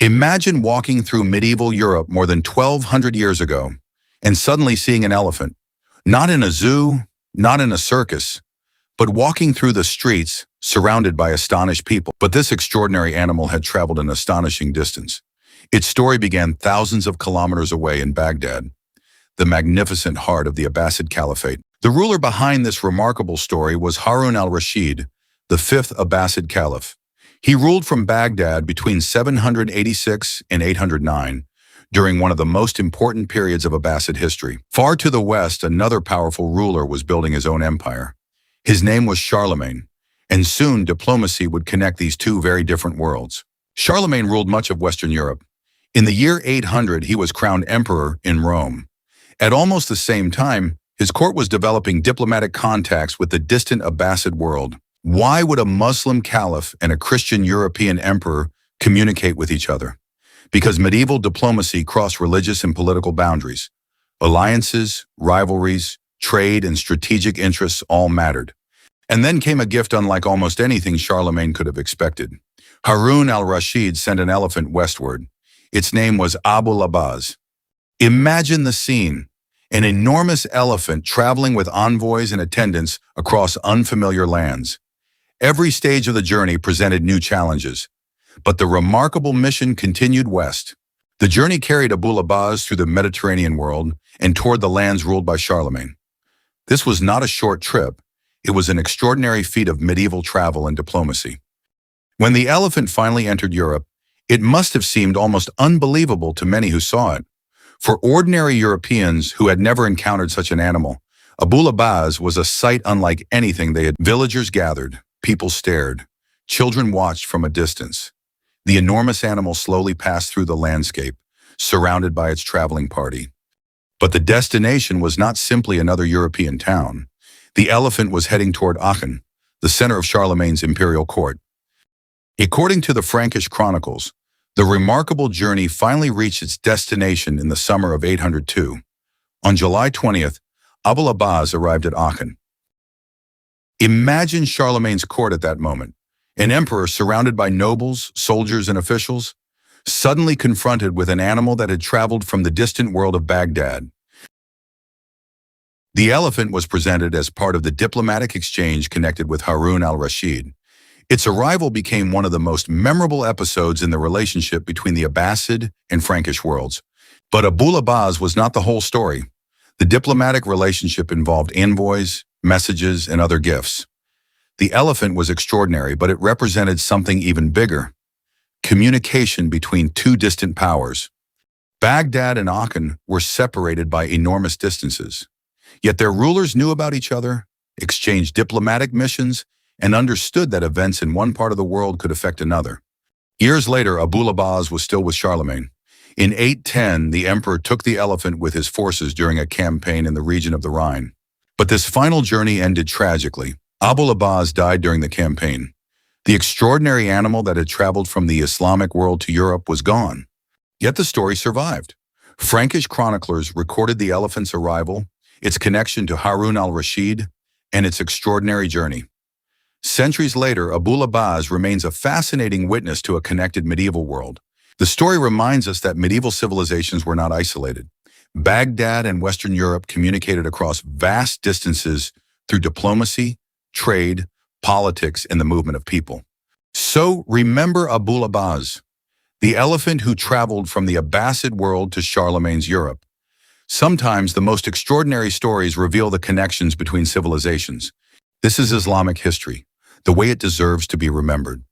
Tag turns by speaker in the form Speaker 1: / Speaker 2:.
Speaker 1: Imagine walking through medieval Europe more than 1,200 years ago and suddenly seeing an elephant, not in a zoo, not in a circus, but walking through the streets surrounded by astonished people. But this extraordinary animal had traveled an astonishing distance. Its story began thousands of kilometers away in Baghdad, the magnificent heart of the Abbasid Caliphate. The ruler behind this remarkable story was Harun al-Rashid, the fifth Abbasid Caliph. He ruled from Baghdad between 786 and 809, during one of the most important periods of Abbasid history. Far to the west, another powerful ruler was building his own empire. His name was Charlemagne, and soon diplomacy would connect these two very different worlds. Charlemagne ruled much of Western Europe. In the year 800, he was crowned emperor in Rome. At almost the same time, his court was developing diplomatic contacts with the distant Abbasid world. Why would a Muslim caliph and a Christian European emperor communicate with each other? Because medieval diplomacy crossed religious and political boundaries. Alliances, rivalries, trade, and strategic interests all mattered. And then came a gift unlike almost anything Charlemagne could have expected. Harun al-Rashid sent an elephant westward. Its name was Abul Abaz. Imagine the scene. An enormous elephant traveling with envoys and attendants across unfamiliar lands. Every stage of the journey presented new challenges, but the remarkable mission continued west. The journey carried Abul Abaz through the Mediterranean world and toward the lands ruled by Charlemagne. This was not a short trip. It was an extraordinary feat of medieval travel and diplomacy. When the elephant finally entered Europe, it must have seemed almost unbelievable to many who saw it. For ordinary Europeans who had never encountered such an animal, Abul Abaz was a sight unlike anything they had. Villagers gathered. People stared. Children watched from a distance. The enormous animal slowly passed through the landscape, surrounded by its traveling party. But the destination was not simply another European town. The elephant was heading toward Aachen, the center of Charlemagne's imperial court. According to the Frankish chronicles, the remarkable journey finally reached its destination in the summer of 802. On July 20th, Abul Abaz arrived at Aachen. Imagine Charlemagne's court at that moment, an emperor surrounded by nobles, soldiers, and officials, suddenly confronted with an animal that had traveled from the distant world of Baghdad. The elephant was presented as part of the diplomatic exchange connected with Harun al-Rashid. Its arrival became one of the most memorable episodes in the relationship between the Abbasid and Frankish worlds. But Abul Abaz was not the whole story. The diplomatic relationship involved envoys, messages, and other gifts. The elephant was extraordinary, but it represented something even bigger: communication between two distant powers. Baghdad and Aachen were separated by enormous distances. Yet their rulers knew about each other, exchanged diplomatic missions, and understood that events in one part of the world could affect another. Years later, Abul Abaz was still with Charlemagne. In 810, the emperor took the elephant with his forces during a campaign in the region of the Rhine. But this final journey ended tragically. Abul Abaz died during the campaign. The extraordinary animal that had traveled from the Islamic world to Europe was gone. Yet the story survived. Frankish chroniclers recorded the elephant's arrival, its connection to Harun al-Rashid, and its extraordinary journey. Centuries later, Abul Abaz remains a fascinating witness to a connected medieval world. The story reminds us that medieval civilizations were not isolated. Baghdad and Western Europe communicated across vast distances through diplomacy, trade, politics, and the movement of people. So remember Abul Abaz, the elephant who traveled from the Abbasid world to Charlemagne's Europe. Sometimes the most extraordinary stories reveal the connections between civilizations. This is Islamic history, the way it deserves to be remembered.